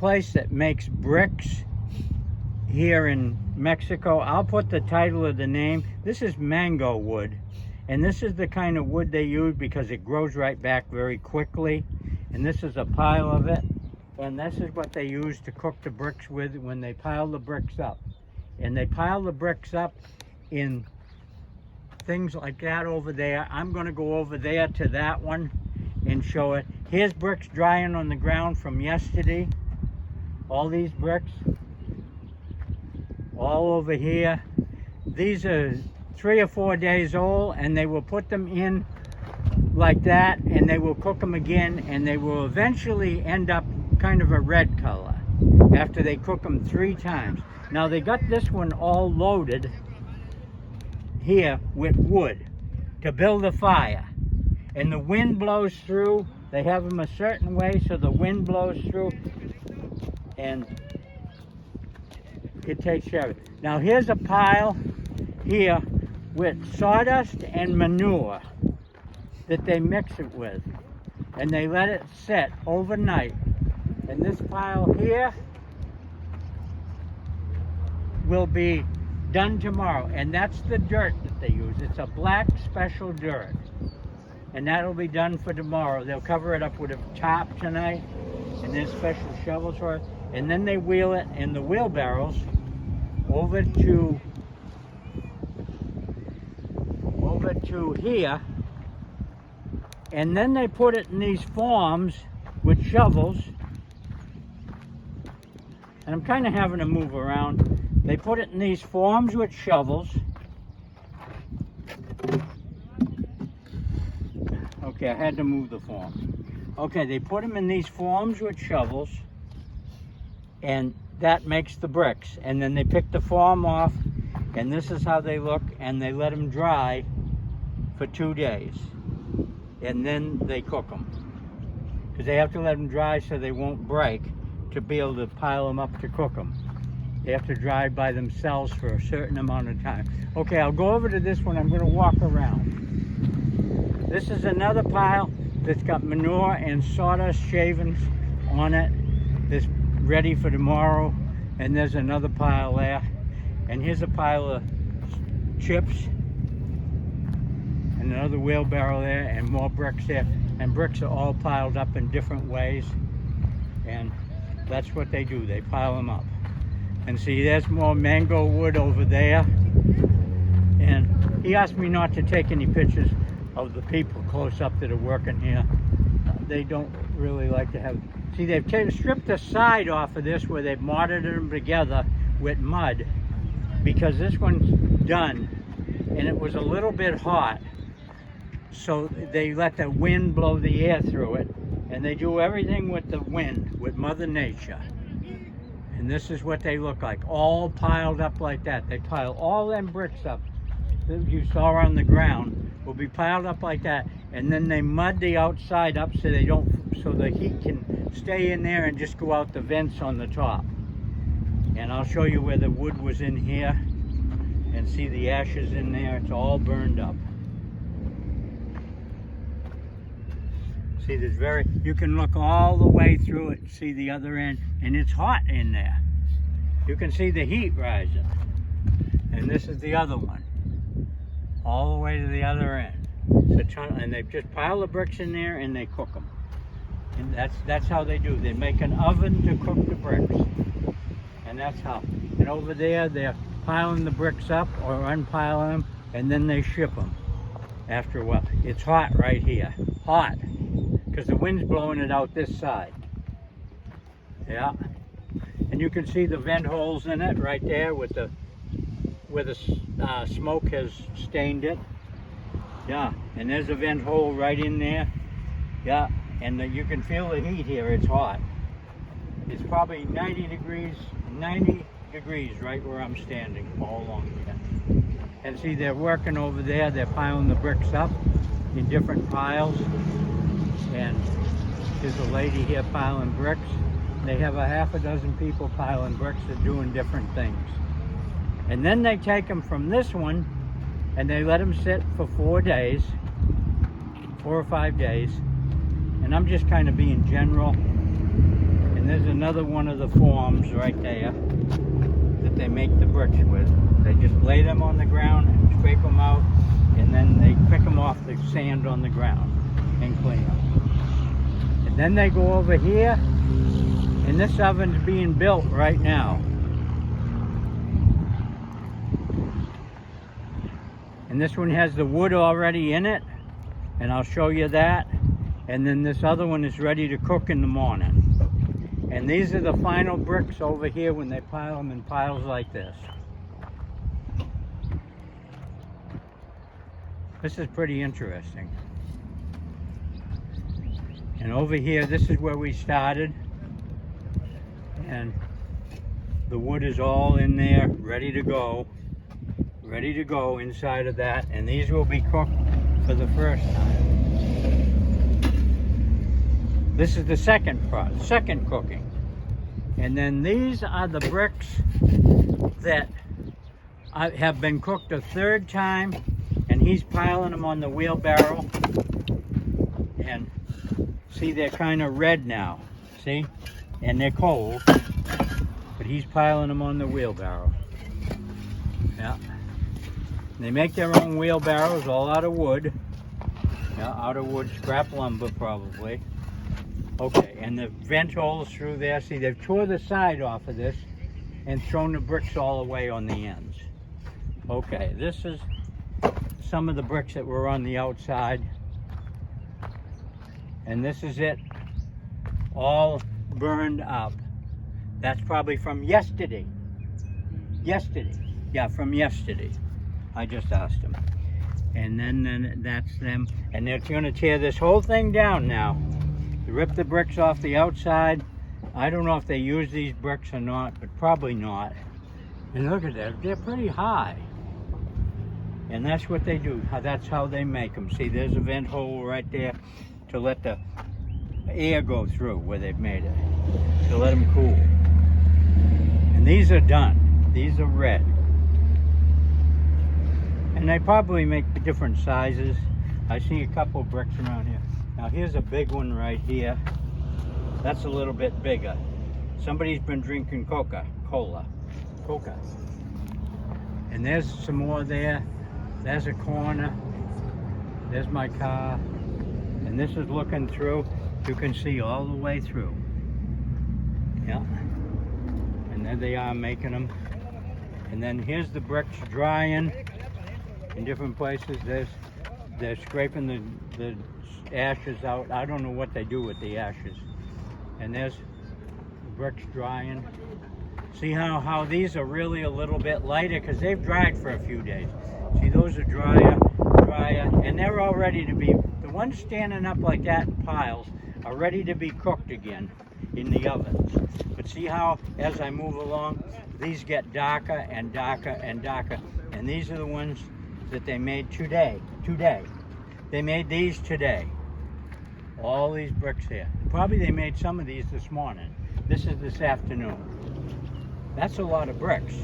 place that makes bricks here in Mexico. I'll put the title of the name. This is mango wood, and this is the kind of wood they use because it grows right back very quickly. And this is a pile of it, and this is what they use to cook the bricks with when they pile the bricks up. And they pile the bricks up in things like that over there. I'm going to go over there to that one and show it. Here's bricks drying on the ground from yesterday. All these bricks, all over here. These are 3 or 4 days old, and they will put them in like that, and they will cook them again, and they will eventually end up kind of a red color after they cook them 3 times. Now they got this one all loaded here with wood to build a fire, and the wind blows through. They have them a certain way so the wind blows through and it takes care of it. Now here's a pile here with sawdust and manure that they mix it with, and they let it set overnight. And this pile here will be done tomorrow, and that's the dirt that they use. It's a black special dirt, and that'll be done for tomorrow. They'll cover it up with a tarp tonight, and there's special shovels for it, and then they wheel it in the wheelbarrows over to here, and then they put it in these forms with shovels. And I'm kind of having to move around. They put it in these forms with shovels. Okay, I had to move the form. Okay, they put them in these forms with shovels, and that makes the bricks. And then they pick the form off, and this is how they look, and they let them dry for 2 days. And then they cook them, because they have to let them dry so they won't break to be able to pile them up to cook them. They have to dry by themselves for a certain amount of time. Okay, I'll go over to this one. I'm going to walk around. This is another pile that's got manure and sawdust shavings on it. That's ready for tomorrow. And there's another pile there. And here's a pile of chips. And another wheelbarrow there, and more bricks there. And bricks are all piled up in different ways. And that's what they do. They pile them up. And see, there's more mango wood over there. And he asked me not to take any pictures of the people close up that are working here. They don't really like to have... See, they've stripped the side off of this where they've mortared them together with mud, because this one's done, and it was a little bit hot. So they let the wind blow the air through it, and they do everything with the wind, with Mother Nature. And this is what they look like, all piled up like that. They pile all them bricks up that you saw on the ground will be piled up like that, and then they mud the outside up so they don't, so the heat can stay in there and just go out the vents on the top. And I'll show you where the wood was in here, and see the ashes in there. It's all burned up. See, there's you can look all the way through it and see the other end, and it's hot in there. You can see the heat rising. And this is the other one, all the way to the other end. And they just pile the bricks in there and they cook them. And that's how they do. They make an oven to cook the bricks. And that's how. And over there, they're piling the bricks up or unpiling them, and then they ship them after a while. It's hot right here, hot, because the wind's blowing it out this side. Yeah, and you can see the vent holes in it right there with where the smoke has stained it. Yeah, and there's a vent hole right in there. Yeah, and you can feel the heat here. It's hot. It's probably 90 degrees right where I'm standing all along here. And see, they're working over there. They're piling the bricks up in different piles. And there's a lady here piling bricks. They have a half a dozen people piling bricks that are doing different things. And then they take them from this one and they let them sit for 4 days, 4 or 5 days. And I'm just kind of being general. And there's another one of the forms right there that they make the bricks with. They just lay them on the ground and scrape them out, and then they pick them off the sand on the ground and clean them. And then they go over here, and this oven's being built right now. And this one has the wood already in it, and I'll show you that. And then this other one is ready to cook in the morning. And these are the final bricks over here when they pile them in piles like this. This is pretty interesting. And over here, this is where we started. And the wood is all in there, ready to go. Ready to go inside of that. And these will be cooked for the first time. This is the second cooking. And then these are the bricks that have been cooked a third time, and he's piling them on the wheelbarrow. And see, they're kind of red now, see? And they're cold, but he's piling them on the wheelbarrow. Yeah. They make their own wheelbarrows, all out of wood. Yeah, out of wood, scrap lumber probably. Okay, and the vent holes through there, see, they've tore the side off of this and thrown the bricks all the way on the ends. Okay, this is some of the bricks that were on the outside. And this is it, all burned up. That's probably from yesterday. Yesterday, yeah, from yesterday. I just asked them. And then that's them. And they're going to tear this whole thing down now. Rip the bricks off the outside. I don't know if they use these bricks or not, but probably not. And look at that, they're pretty high. And that's what they do. That's how they make them. See, there's a vent hole right there to let the air go through where they've made it, to let them cool. And these are done. These are red. And they probably make different sizes. I see a couple of bricks around here. Now here's a big one right here. That's a little bit bigger. Somebody's been drinking Coca. And there's some more there. There's a corner. There's my car. And this is looking through. You can see all the way through. Yeah. And there they are making them. And then here's the bricks drying in different places. They're scraping the ashes out. I don't know what they do with the ashes. And there's the bricks drying. See how these are really a little bit lighter because they've dried for a few days. See, those are drier, and they're all ready to be, the ones standing up like that in piles are ready to be cooked again in the ovens. But see how, as I move along, these get darker and darker and darker. And these are the ones that they made today. They made these today. All these bricks here. Probably they made some of these this morning. This is this afternoon. That's a lot of bricks.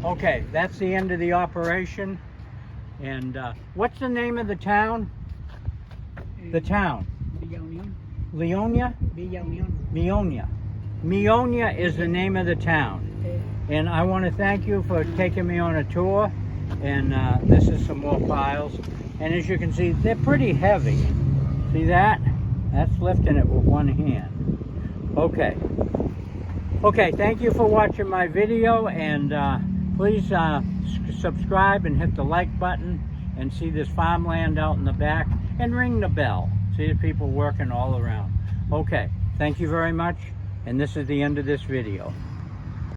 Okay, that's the end of the operation. And what's the name of the town? The town? Leonia? Meonia. Meonia is the name of the town. And I want to thank you for taking me on a tour. And this is some more piles. And as you can see, they're pretty heavy. See that? That's lifting it with one hand. Okay. Okay, thank you for watching my video. And please subscribe and hit the like button. And see this farmland out in the back. And ring the bell. See the people working all around. Okay, thank you very much. And this is the end of this video.